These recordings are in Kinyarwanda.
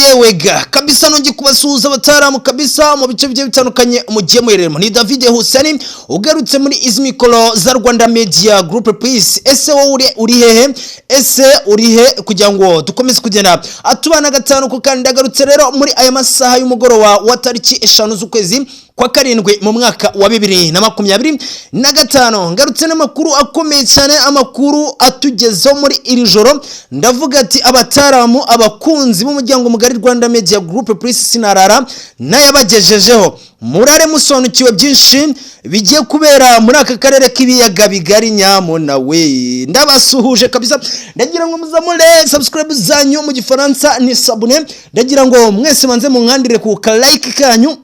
Yewega kabisa nongi kubasuhuza abataramu kabisa mu bice bigiye bitandukanye mugiye muhereremo ni David Hussein ugarutse muri izmikolo za Rwanda Media Group Peace. Ese wowe uri hehe? Ese uri he kugira ngo dukomeze kugenda atubana gatanu ku kandi agarutse rero muri aya masaha y'umugoroba wa tariki 5 z'ukwezi kwa karindwi mu mwaka wa 2025 ngarutse n'amakuru akomeye cyane, amakuru atugezo muri iri joro. Ndavuga ati abataramu abakunzi b'umuryango mugari Rwanda Media Group Peace sinarara nayabagejejeho murare musonukiwe byinshi bigiye kubera muri aka karere k'ibiyaga bigari nyamo nawe ndabasuhuje kabisa. Ndagira ngo muzamure subscribe zanyu mu gifaransa ni sabune, ndagira ngo mwese manze munkandire ku like kanyu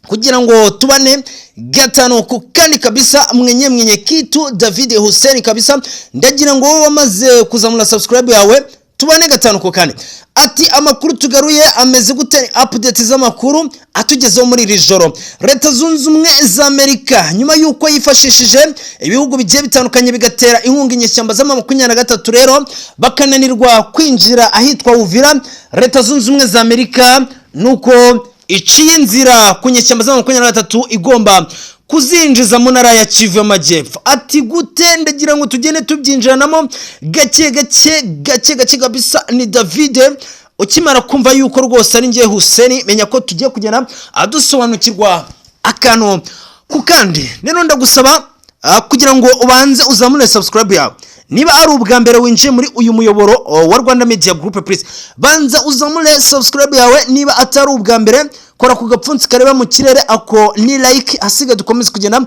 kugira ngo tubane gatano ku kandi kabisa mwenye kitu David Hussein kabisa. Ndagira ngo wamaze kuzamura subscribe yawe tubane gatano ku kandi. Ati amakuru tugaruye ameze gute? Update z'amakuru atugezeho muri iri joro. Leta Zunze Ubumwe za Amerika nyuma yuko yifashishije ibihugu bigiye bitandukanye bigatera inkunga inyeshyamba z'ama23 rero bakananirwa kwinjira ahitwa Uvira, Leta Zunze Ubumwe za Amerika nuko iciye inzira ku nyeshyamba z'ama23 igomba kuzinjiza mu ntara ya Kivu y'Amajyepfo. Ati gute? Ndagira ngo tugende tubyinjiranamo gake kabisa. Ni David ukimara kumva yuko rwose ari ngiye Hussein, menya ko tugiye kugenda adusobanukirwa akano ku kandi. Neno ndagusaba kugira ngo ubanze uzamure subscribe yawe niba ari ubwa mbere winjiye muri uyu muyoboro wa Rwanda Media Group Peace. Banza uzamure subscribe yawe niba atari ubwa mbere, kora ku gapfunsi kareba mu kirere ako ni like, asiga dukomeze kugenda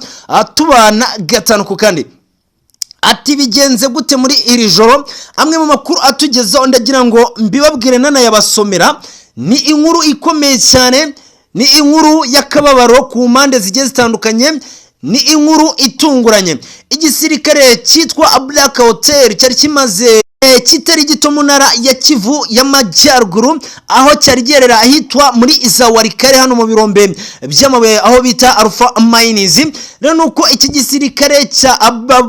tubana gatanu ku kandi. Ati bigenze gute muri iri joro? Amwe mu makuru atugezaho ndagira ngo mbibabwire nana yabasomera. Ni inkuru ikomeye cyane, ni inkuru yakababaro ku mpande zigiye zitandukanye, ni inkuru itunguranye. Igisirikare cyitwa Black Hotel cyari kimaze kitari gito mu ntara ya Kivu y'Amajyaruguru aho cyari gerera ahitwa muri Izawarikare hano mu birombe by'amabuye aho bita Alpha Mines. Rero nuko iki gisirikare cya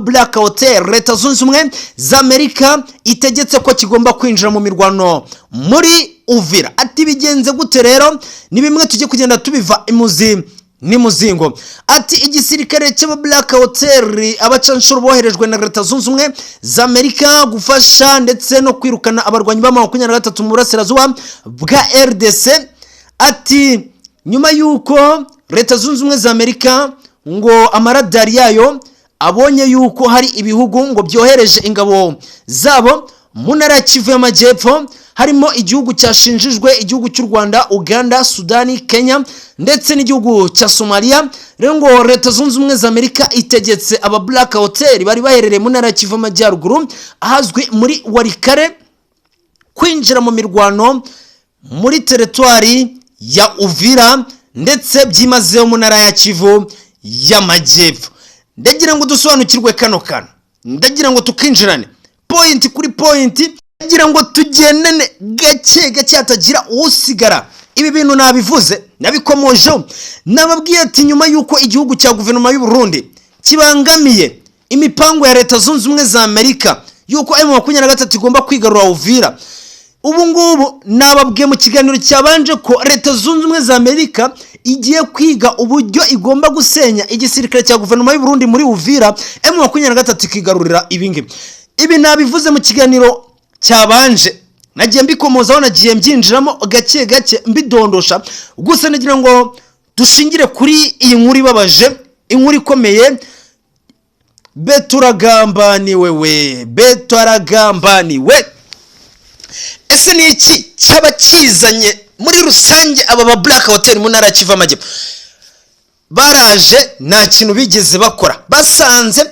Black Hotel Leta Zunze Ubumwe za Amerika itegetse ko kigomba kwinjira mu mirwano muri Uvira. Ati bigenze gute rero? Ni bimwe tujye kugenda tubiva imuzi ni muzingo. Ati igisirikare cy'aba Black Hotel abacanshuro boherejwe na Leta Zunze Ubumwe za Amerika gufasha ndetse no kwirukana abarwanyi ba 23 mu burasirazuba bwa RDC. Ati nyuma yuko Leta Zunze Ubumwe za Amerika ngo amaradari yayo abonye yuko hari ibihugu ngo byohereje ingabo zabo mu ntara ya Kivu y'Amajyepfo, harimo igihugu cyashinjijwe igihugu cy'u Rwanda, Uganda, Sudani, Kenya ndetse n'igihugu cya Somalia. Rero ngo Leta Zunze Ubumwe za Amerika itegetse aba Black Hotel bari baherereye mu ntara ya Kivu y'Amajyaruguru ahazwi muri Warikare kwinjira mu mirwano muri teritwari ya Uvira ndetse byimazeho mu ntara ya Kivu y'Amajyepfo. Ndagira ngo dusobanukirwe kano kana, ndagira ngo tukinjirane point kuri point, ndagira ngo tugendane gake hatagira usigara. Ibi bintu nabivuze nabikomojo, nababwiye ati nyuma yuko igihugu cya guverinoma y'u Burundi kibangamiye imipango ya Leta Zunze Ubumwe za Amerika yuko M23 igomba kwigarura Uvira, ubu ngubu nababwiye mu kiganiro cyabanje ko Leta Zunze Ubumwe za Amerika igiye kwiga uburyo igomba gusenya igisirikare cya guverinoma y'u Burundi muri Uvira, M23 ikigarurira ibingibi. Ibi nabivuze mu kiganiro cyabanje, nagiye mbikomozaho, nagiye mbyinjiramo gake mbidondosha. Gusa nagira ngo dushingire kuri iyi nkuru ibabaje, inkuru ikomeye. Beturagambaniwe. Ese ni iki cyaba kizanye muri rusange aba Black Hotel mu ntara ya Kivu y'Amajyepfo? Baraje nta kintu bigeze bakora, basanze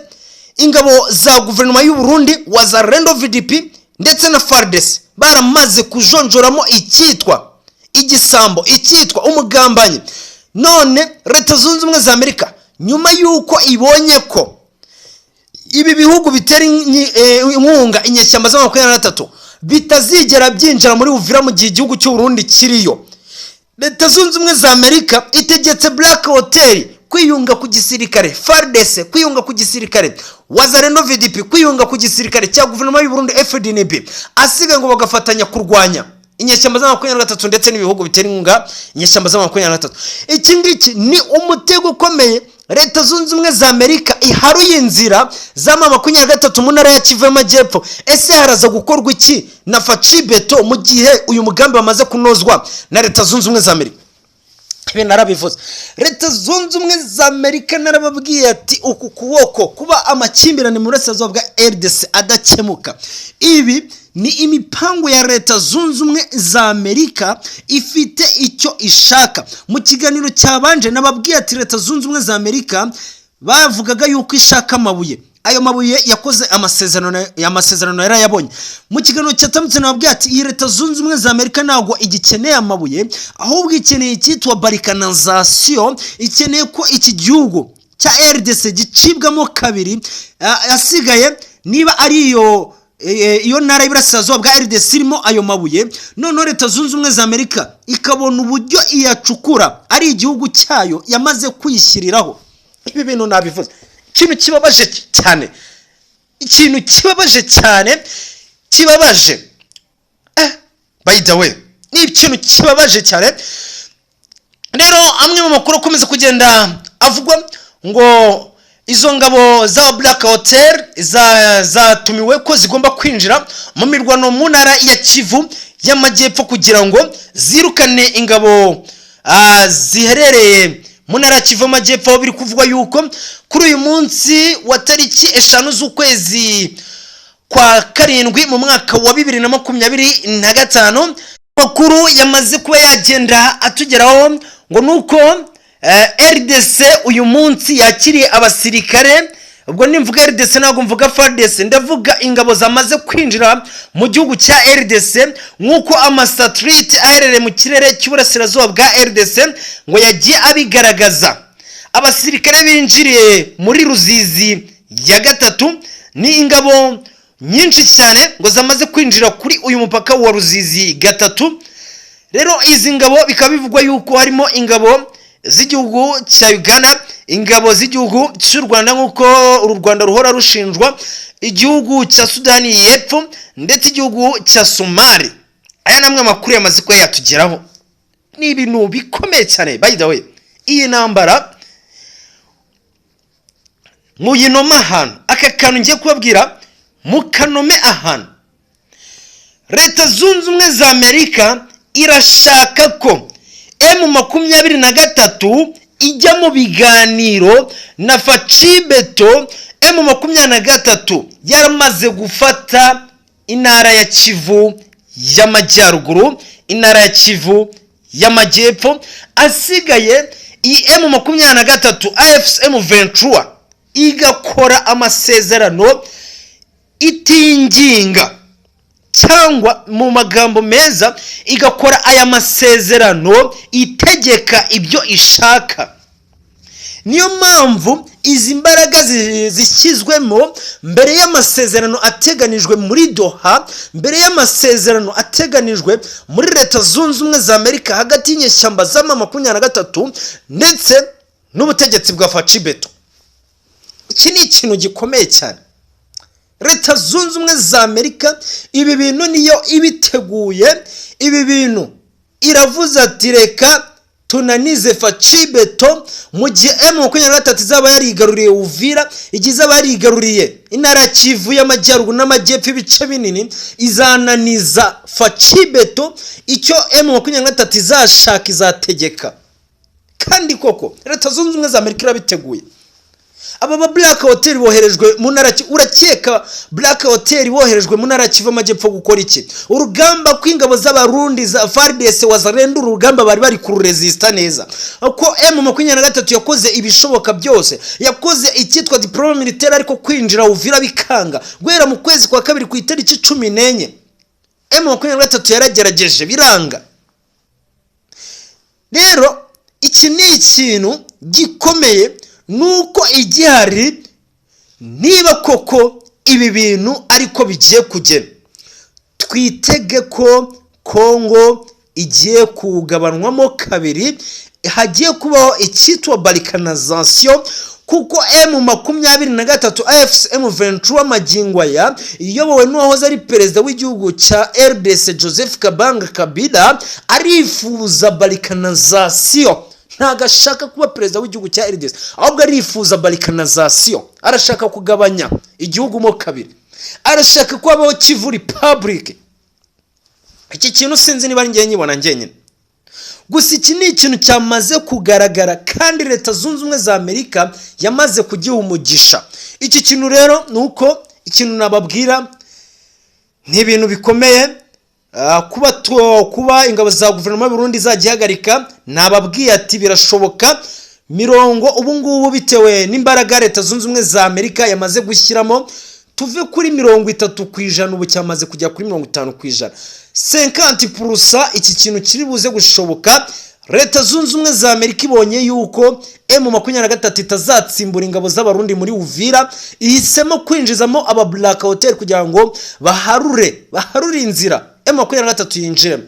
ingabo za guverinoma y'u Burundi Wazalendo VDP ndetse na FARDC baramaze kujonjoramo icyitwa igisambo, icyitwa umugambanyi. None Leta Zunze Ubumwe za Amerika nyuma yuko ibonye ko ibi bihugu bitera inkunga inyeshyamba z'ama23 bitazigera byinjira muri Uvira mu gihe igihugu cy'u Burundi kiriyo, Leta Zunze Ubumwe za Amerika itegetse Black Hotel kwiyunga ku gisirikare, FARDC kwiyunga ku gisirikare, Wazalendo VDP kwiyunga ku gisirikare cya guverinoma y'u Burundi FDNB, asiga ngo bagafatanya kurwanya inyeshyamba za 23 ndetse n'ibihugu bitera inkunga inyeshyamba za 23. Iki ngiki ni umutego ukomeye Leta Zunze Ubumwe za Amerika iharuye inzira za 23 mu ntara ya Kivu y'Amajyepfo. Ese haraza gukorwa iki na Faci Beto mu gihe uyu mugambi bamaze kunozwa na Leta Zunze Ubumwe za Amerika? Ibi narabivuze. Leta Zunze Ubumwe za Amerika narababwiye ati uku kuboko kuba amakimbirane mu burasirazuba bwa RDC adakemuka. Ibi ni imipango ya Leta Zunze Ubumwe za Amerika ifite icyo ishaka. Mu kiganiro cyabanje nababwiye ati Leta Zunze Ubumwe za Amerika bavugaga yuko ishaka amabuye. Ayo mabuye yakoze amasezerano yarayabonye. Mu kiganiro cyatambutse nababwiye ati iyi Leta Zunze Ubumwe za Amerika ntago igikeneye amabuye, ahubwo ikeneye icyitwa balkanization, ikeneye ko iki gihugu cya RDC gicibwamo kabiri, asigaye niba ari iyo ntara y'Iburasirazuba bwa RDC irimo ayo mabuye, none Leta Zunze Ubumwe za Amerika ikabona uburyo iyacukura ari igihugu cyayo yamaze kwishyiriraho. Ibi bintu nabivuze. Ikintu kibabaje cyane, kibabaje by the way, ni ikintu kibabaje cyane. Rero amwe mu makuru akomeza kugenda avugwa ngo izo ngabo za Black Hotel zatumiwe ko zigomba kwinjira mu mirwano mu ntara ya Kivu y'Amajyepfo kugira ngo zirukane ingabo ziherereye mu ntara ya Kivu y'Amajyepfo. Biri kuvugwa yuko kuri uyu munsi wa tariki 5 z'ukwezi kwa karindwi mu mwaka wa 2025 makuru yamaze kuba yagenda atugeraho ngo nuko RDC uyu munsi yakiriye abasirikare. Ubwo nimvuga RDC ntabwo mvuga FARDC, ndavuga ingabo zamaze kwinjira mu gihugu cya RDC nkuko amasatellite aherereye mu kirere cy'uburasirazuba bwa RDC ngo yagiye abigaragaza. Abasirikare binjiriye muri Ruzizi ya gatatu, ni ingabo nyinshi cyane ngo zamaze kwinjira kuri uyu mupaka wa Ruzizi gatatu. Rero izi ngabo bikaba bivugwa yuko harimo ingabo z'igihugu cya Uganda, ingabo z'igihugu cy'u Rwanda nkuko uru Rwanda ruhora rushinjwa, igihugu cya Sudani y'Epfo ndetse igihugu cya Somali. Aya namwe makuru yamaze ko yatugeraho. Ni ibintu bikomeye cyane. By the way, iyi ntambara mu yinoma ahantu, aka kantu ngiye kubabwira mukanome ahantu, Leta Zunze Ubumwe za Amerika irashaka ko M23 ijya mu biganiro na Faci Beto. M23 yaramaze gufata intara ya Kivu y'Amajyaruguru, intara ya Kivu y'Amajyepfo, asigaye iyi M23 AFSM 23 igakora amasezerano itinginga, cyangwa mu magambo meza igakora aya masezerano itegeka ibyo ishaka. Niyo mpamvu izi mbaraga zishyizwemo mbere y'amasezerano ateganijwe muri Doha, mbere y'amasezerano ateganijwe muri Leta Zunze Ubumwe za Amerika hagati y'inyeshyamba za 23 ndetse n'ubutegetsi bwa Faci Beto. Iki ni ikintu gikomeye cyane. Leta Zunze Ubumwe za Amerika ibi bintu niyo ibiteguye, ibi bintu iravuze ati reka tunanize Faci Beto mu gihe M23 zaba yarigaruriye Uvira, igize abarigaruriye intara Kivu y'Amajyaruguru n'Amajyepfo ibice binini, izananiza Faci Beto icyo M23 izashaka izategeka. Kandi koko Leta Zunze Ubumwe za Amerika irabiteguye. Aba Black Hotel boherejwe mu ntara, urakeka Black Hotel boherejwe mu ntara Kivu y'Amajyepfo gukora iki? Urugamba kw'ingabo z'abarundi za FARDC Wazalendo, urugamba bari kuresista neza. Uko M23 yakoze ibishoboka byose, yakoze icyitwa diploma militaire ariko kwinjira Uvira bikanga. Guhera mu kwezi kwa kabiri ku itariki 14 M23 yaragerageje biranga. Rero iki ni ikintu gikomeye, nuko igihari niba koko ibi bintu ariko bigiye kugena, twitege ko Kongo igiye kugabanwamo kabiri, hagiye kubaho icyitwa balkanization, kuko M23 AFC M23 magingo aya iyobowe n'uwahoze ari perezida w'igihugu cya RDC Joseph Kabanga Kabila arifuza balkanization. Ntago ashaka kuba perezida w'igihugu cya RDC, ahubwo arifuza balkanization. Arashaka kugabanya igihugu mo kabiri, arashaka kubaho Kivu Republic. Iki kintu sinzi niba njye nyibona njyenyine, gusa iki ni ikintu cyamaze kugaragara kandi leta zunze ubumwe za Amerika yamaze kugiha umugisha. Iki kintu rero nuko ikintu nababwira ni ibintu bikomeye. Kuba ingabo za guverinoma y'u Burundi zagihagarika, nababwiye ati birashoboka mirongo ubu ngubu bitewe n'imbaraga leta zunze ubumwe za Amerika yamaze gushyiramo, tuve kuri 30% ubu cyamaze kujya kuri 50%. 50% iki kintu kiri buze gushoboka. Leta zunze ubumwe za Amerika ibonye yuko M23 itazatsimbura ingabo z'abarundi muri Uvira, ihisemo kwinjizamo aba Black Hotel kugira ngo baharure inzira M23 yinjiremo.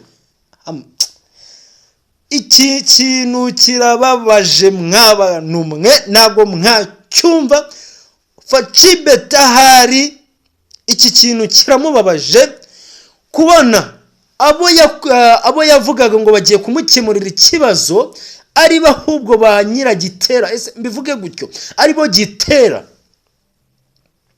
Iki kintu kirababaje mw'abantu mwe, ntabwo mwacyumva. Facibet ahari, iki kintu kiramubabaje kubona abo yavugaga ngo bagiye kumukemurira ikibazo ari bahubwo ba nyiragitera. Ese mbivuge gutyo, ari bo gitera.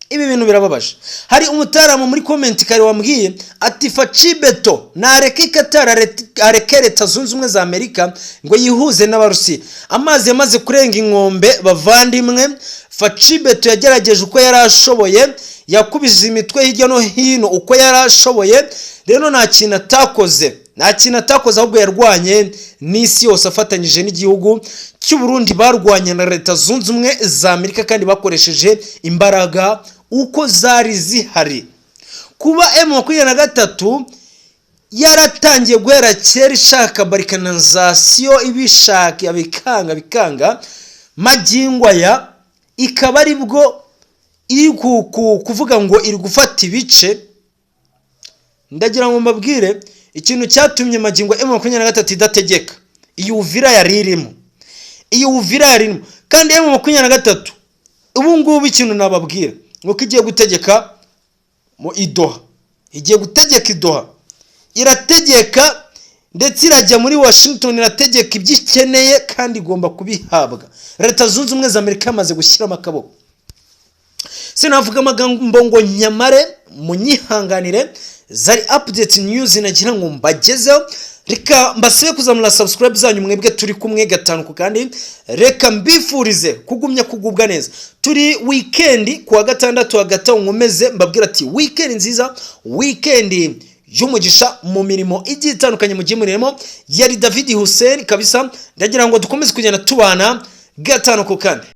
Ibi bintu birababaje. Hari umutaramu muri comment kare wambwiye ati Facibeto nareke Katara areke leta zunze ubumwe za Amerika ngo yihuze n'abarusi. Amazi yamaze kurenga inkombe bavandimwe. Facibeto yagerageje uko yarashoboye, yakubije imitwe hirya no hino uko yarashoboye. Rero nta kintu atakoze, ahubwo yarwanye n'isi yose afatanyije n'igihugu cy'u Burundi. Barwanye na leta zunze ubumwe za Amerika kandi bakoresheje imbaraga uko zari zihari. Kuba M23 yaratangiye guhera kera ishaka balkanization, ibishaka bikanga magingo aya ikaba ari bwo iri kuvuga ngo iri gufata ibice. Ndagira ngo mbabwire ikintu cyatumye magingo M23 idategeka. Iyi Uvira yaririmo, kandi M23 ubu ngubu ikintu nababwira nuko igiye gutegeka mu Idoha, irategeka ndetse irajya muri Washington, irategeka ibyikeneye kandi igomba kubihabwa. Leta zunze ubumwe za Amerika yamaze gushyiramo akaboko. Sinavuga amagambo ngo nyamare munyihanganire, zari update news nagira ngo mbagezeho. Reka mbasebe kuzamura subscribe zanyu mwebwe turi kumwe gatanu ku kandi. Reka mbifurize kugumya kugubwa neza. Turi weekend kuwa gatandatu hagati nkomeze mbabwira ati weekend nziza, weekend y'umugisha mu mirimo igiye itandukanye mu gimuriremo. Yari David Hussein kabisa, ndagira ngo dukomeze kugenda tubana gatanu ku kandi.